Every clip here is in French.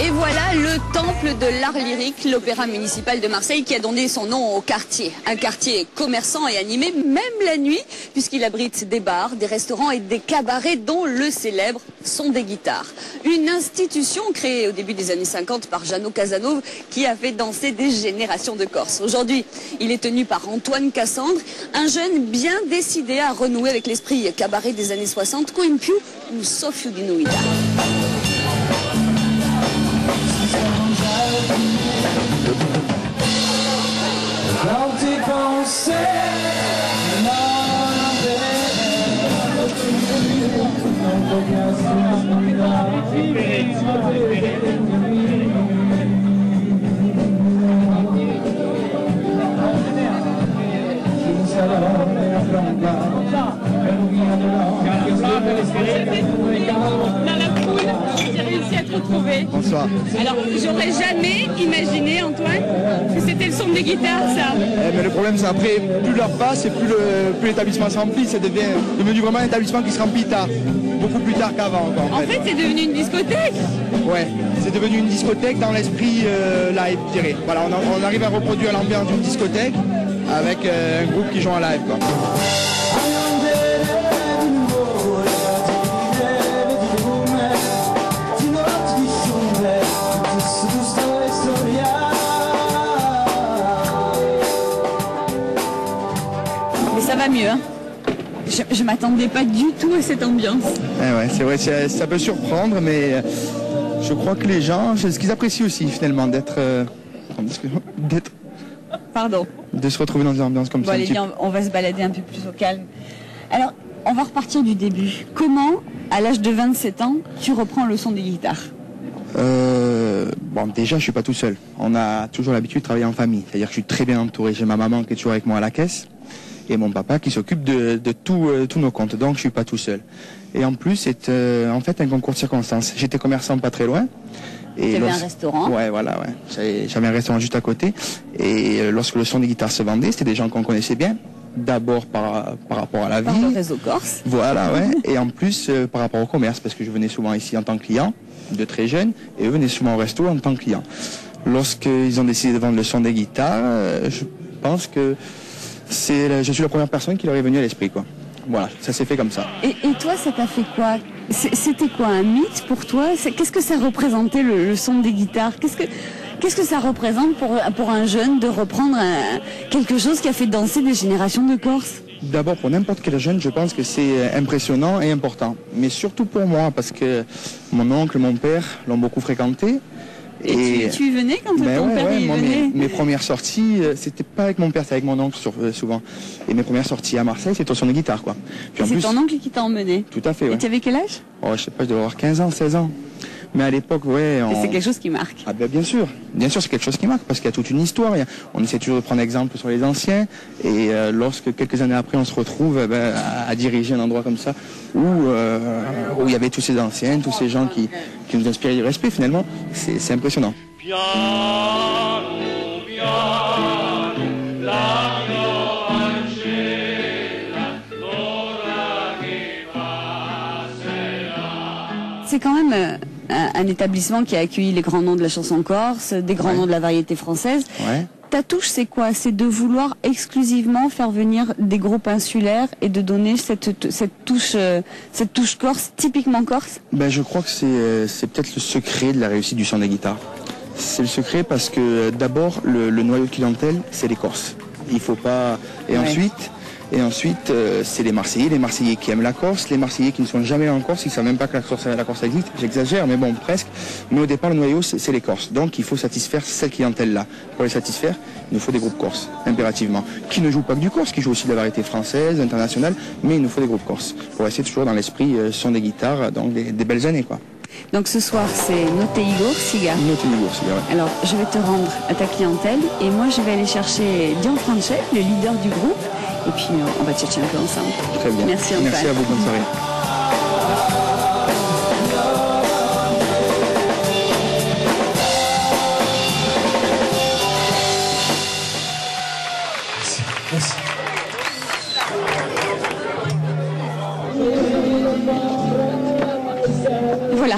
Et voilà le temple de l'art lyrique, l'opéra municipal de Marseille qui a donné son nom au quartier. Un quartier commerçant et animé même la nuit puisqu'il abrite des bars, des restaurants et des cabarets dont le célèbre Son des Guitares. Une institution créée au début des années 50 par Jeannot Casanova qui a fait danser des générations de Corses. Aujourd'hui, il est tenu par Antoine Cassandre, un jeune bien décidé à renouer avec l'esprit cabaret des années 60, Coimpiu ou Sofiu Dinuida. Dans la foule, j'ai réussi à te retrouver. Bonsoir. Alors, j'aurais jamais imaginé, Antoine, que c'était le son des guitares, ça. Mais le problème, c'est après, plus l'heure passe et plus l'établissement se remplit. C'est devenu vraiment un établissement qui se remplit tard. Beaucoup plus tard qu'avant. En fait, c'est devenu une discothèque. Ouais, c'est devenu une discothèque dans l'esprit live, je dirais. Voilà, on arrive à reproduire l'ambiance d'une discothèque avec un groupe qui joue en live, quoi. Mais ça va mieux, hein. Je m'attendais pas du tout à cette ambiance. Ouais, c'est vrai, ça peut surprendre, mais je crois que les gens, c'est ce qu'ils apprécient aussi finalement, Pardon. de se retrouver dans une ambiance comme Bon, ça. allez, viens, on va se balader un peu plus au calme. Alors, on va repartir du début. Comment, à l'âge de 27 ans, tu reprends le son des guitares? Bon, déjà, je suis pas tout seul. On a toujours l'habitude de travailler en famille. C'est-à-dire que je suis très bien entouré. J'ai ma maman qui est toujours avec moi à la caisse et mon papa qui s'occupe de tous nos comptes. Donc, je suis pas tout seul. Et en plus, c'est en fait un concours de circonstances. J'étais commerçant pas très loin. Tu avais un restaurant. Ouais, voilà, ouais. J'avais un restaurant juste à côté. Et lorsque le son des guitares se vendait, c'était des gens qu'on connaissait bien. D'abord par rapport à la Par vie. le réseau corse. Voilà, ouais. Et en plus, par rapport au commerce, parce que je venais souvent ici en tant que client, de très jeune, et eux venaient souvent au resto en tant que client. Lorsqu'ils ont décidé de vendre le son des guitares, je pense que je suis la première personne qui leur est venue à l'esprit, quoi. Voilà, ça s'est fait comme ça. Et toi, ça t'a fait quoi? C'était quoi, un mythe pour toi? Qu'est-ce que ça représentait le son des guitares? Qu'est-ce que ça représente pour un jeune de reprendre quelque chose qui a fait danser des générations de Corses? D'abord, pour n'importe quel jeune, je pense que c'est impressionnant et important. Mais surtout pour moi, parce que mon oncle, mon père l'ont beaucoup fréquenté. Et tu y venais quand ton père y venait? Mes premières sorties, c'était pas avec mon père, c'était avec mon oncle souvent. Et mes premières sorties à Marseille, c'était sur des guitares, quoi. Et c'est ton oncle qui t'a emmené? Tout à fait, ouais. Et tu avais quel âge? Oh, je sais pas, je devais avoir 15 ans, 16 ans. Mais à l'époque, ouais... Et c'est quelque chose qui marque? Ah ben bien sûr, c'est quelque chose qui marque, parce qu'il y a toute une histoire. On essaie toujours de prendre exemple sur les anciens, et lorsque quelques années après, on se retrouve à diriger un endroit comme ça, où il y avait tous ces anciens, tous ces gens qui nous inspiraient du respect, finalement, c'est impressionnant. C'est quand même un établissement qui a accueilli les grands noms de la chanson corse, des grands noms de la variété française. Ouais. Ta touche, c'est quoi? C'est de vouloir exclusivement faire venir des groupes insulaires et de donner cette touche corse, typiquement corse? Ben, je crois que c'est peut-être le secret de la réussite du son des guitares. C'est le secret parce que d'abord, le noyau de clientèle, c'est les Corses. Il faut pas... Et ensuite, c'est les Marseillais qui aiment la Corse, les Marseillais qui ne sont jamais en Corse, ils ne savent même pas que la Corse existe, j'exagère, mais bon, presque. Mais au départ, le noyau, c'est les Corses. Donc, il faut satisfaire cette clientèle-là. Pour les satisfaire, il nous faut des groupes corses, impérativement. Qui ne jouent pas que du corse, qui jouent aussi de la variété française, internationale, mais il nous faut des groupes corses. Pour rester toujours dans l'esprit son des guitares, donc des belles années, quoi. Donc ce soir, c'est Noteigo Siga. Noteigo Siga, ouais. Alors, je vais te rendre à ta clientèle, et moi, je vais aller chercher Gianfranco, le leader du groupe. Et puis, on va chercher un peu ensemble. Très bien. Merci Antoine. Merci à vous, bonne soirée. Merci. Voilà.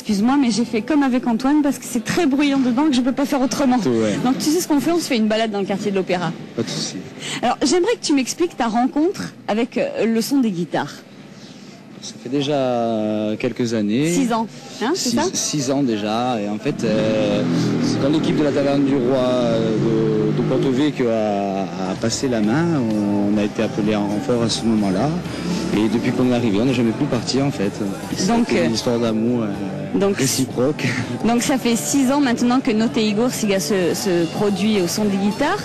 excuse-moi, mais j'ai fait comme avec Antoine parce que c'est très bruyant dedans que je ne peux pas faire autrement. Ouais. Donc tu sais ce qu'on fait, on se fait une balade dans le quartier de l'Opéra. Pas de souci. Alors j'aimerais que tu m'expliques ta rencontre avec le son des guitares. Ça fait déjà quelques années. 6 ans, hein, c'est ça? 6 ans déjà. Et en fait, c'est quand l'équipe de la Taverne du Roi de Porto Vecchio a passé la main, on a été appelé en renfort à ce moment-là. Et depuis qu'on est arrivé, on n'est jamais plus parti en fait. Donc, une histoire d'amour réciproque. Donc ça fait 6 ans maintenant que Notte Igor se produit au son des guitares.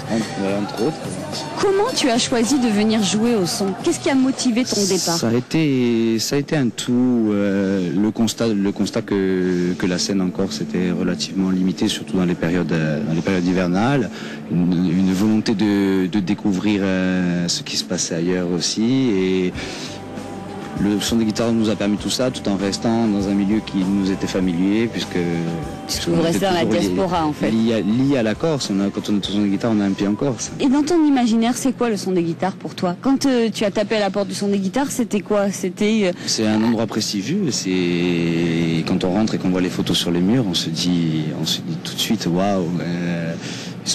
Entre autres. Comment tu as choisi de venir jouer au son? Qu'est-ce qui a motivé ton départ? Ça a été un tout. Le constat que la scène en Corse était relativement limitée, surtout dans les périodes hivernales. Une volonté de découvrir ce qui se passait ailleurs aussi. Et le son des guitares nous a permis tout ça, tout en restant dans un milieu qui nous était familier, puisque vous restez dans la diaspora en fait. Lié à la Corse. Quand on est au son des guitares, on a un pied en Corse. Et dans ton imaginaire, c'est quoi le son des guitares pour toi? Quand tu as tapé à la porte du son des guitares, c'était quoi? C'est un endroit prestigieux. C'est quand on rentre et qu'on voit les photos sur les murs, on se dit tout de suite waouh. Ils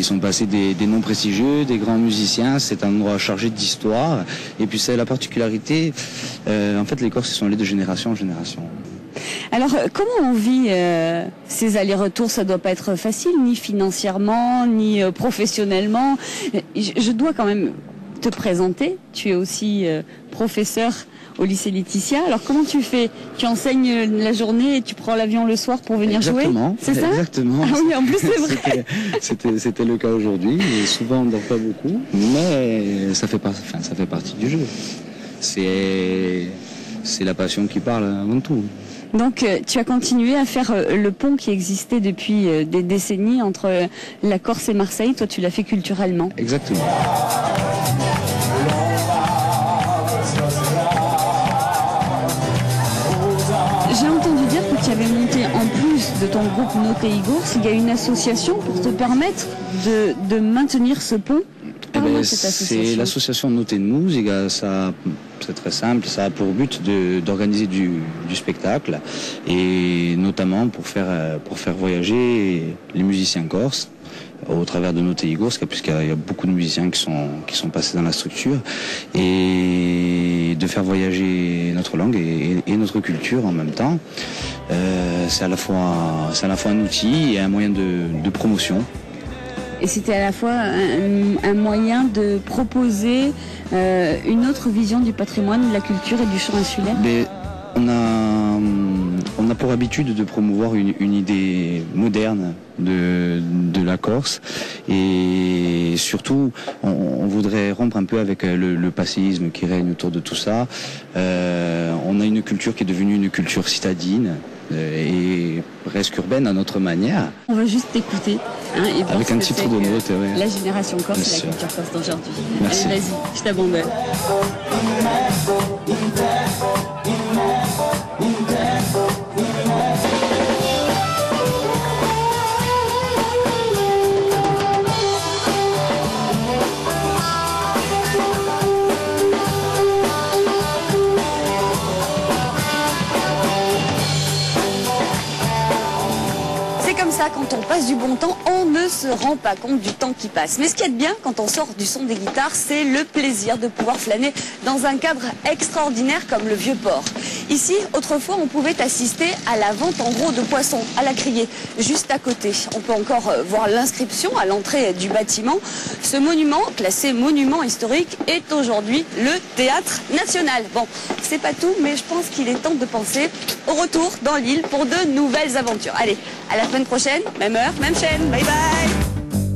sont passés des noms prestigieux, des grands musiciens. C'est un endroit chargé d'histoire. Et puis c'est la particularité. En fait, les Corses sont allés de génération en génération. Alors, comment on vit ces allers-retours? Ça doit pas être facile, ni financièrement, ni professionnellement. Je dois quand même te présenter. Tu es aussi professeur au lycée Laetitia. Alors comment tu fais? Tu enseignes la journée et tu prends l'avion le soir pour venir jouer? C'est ça? Exactement. Ah oui, en plus c'est vrai. C'était le cas aujourd'hui. Souvent on ne dort pas beaucoup, mais ça fait partie du jeu. C'est la passion qui parle avant tout. Donc tu as continué à faire le pont qui existait depuis des décennies entre la Corse et Marseille. Toi tu l'as fait culturellement. Exactement. J'ai entendu dire que tu avais monté, en plus de ton groupe Notte Igor, il y a une association pour te permettre de maintenir ce pont. C'est l'association Notte Musica. C'est très simple, ça a pour but d'organiser du spectacle et notamment pour faire voyager les musiciens corses au travers de Notte Igor, puisqu'il y a beaucoup de musiciens qui sont passés dans la structure, et de faire voyager notre langue et notre culture en même temps. C'est à la fois un outil et un moyen de promotion. Et c'était à la fois un moyen de proposer une autre vision du patrimoine, de la culture et du chant insulaire. Mais on a pour habitude de promouvoir une idée moderne de la Corse, et surtout on voudrait rompre un peu avec le passéisme qui règne autour de tout ça. On a une culture qui est devenue une culture citadine et presque urbaine à notre manière. On va juste t'écouter et avec un titre de note. Ouais. La génération corse et la culture corse d'aujourd'hui. Merci. Allez, vas-y, je t'abandonne. Quand on passe du bon temps, on ne se rend pas compte du temps qui passe. Mais ce qui est bien quand on sort du son des guitares, c'est le plaisir de pouvoir flâner dans un cadre extraordinaire comme le Vieux-Port. Ici, autrefois, on pouvait assister à la vente en gros de poissons à la criée, juste à côté. On peut encore voir l'inscription à l'entrée du bâtiment. Ce monument, classé monument historique, est aujourd'hui le Théâtre National. Bon, c'est pas tout, mais je pense qu'il est temps de penser au retour dans l'île pour de nouvelles aventures. Allez, à la semaine prochaine, même heure, même chaîne. Bye bye.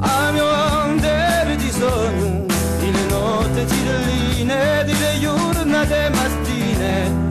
A mio andere di sogno, di le notte, di le linee, di le giornate mattine.